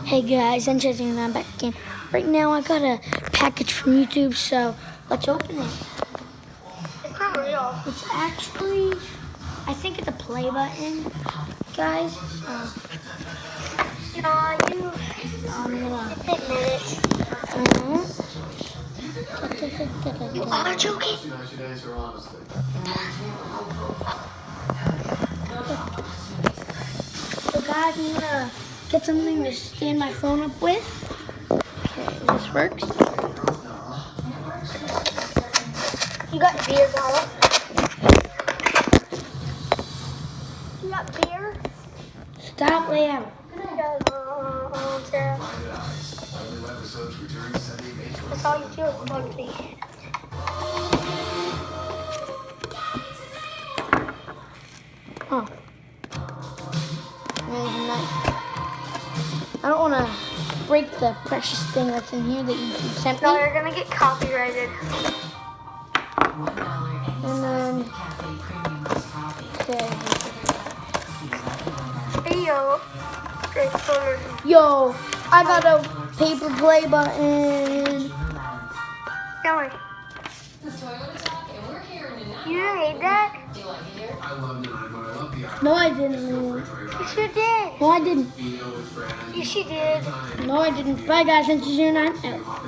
Hey guys, I'm Jesse and I'm back again. Right now I got a package from YouTube, so let's open it. It's not real. It's actually, I think it's a play button, guys. No, I'm gonna, take minutes. You are joking. So guys, I'm gonna get something to stand my phone up with. Okay, this works. You got beer bottle. You got beer? Stop layout. Sarah. That's all you feel is laundry. Oh. There's knife. I don't want to break the precious thing that's in here that YouTube sent me. No, you're gonna get copyrighted. And then, Hey yo. Great color. yo, I got a paper play button. Come on. You made that? No, I didn't. Yes, you did. No, I didn't. Yes, you did. No, I didn't. Bye, guys. Thank you. 09 out.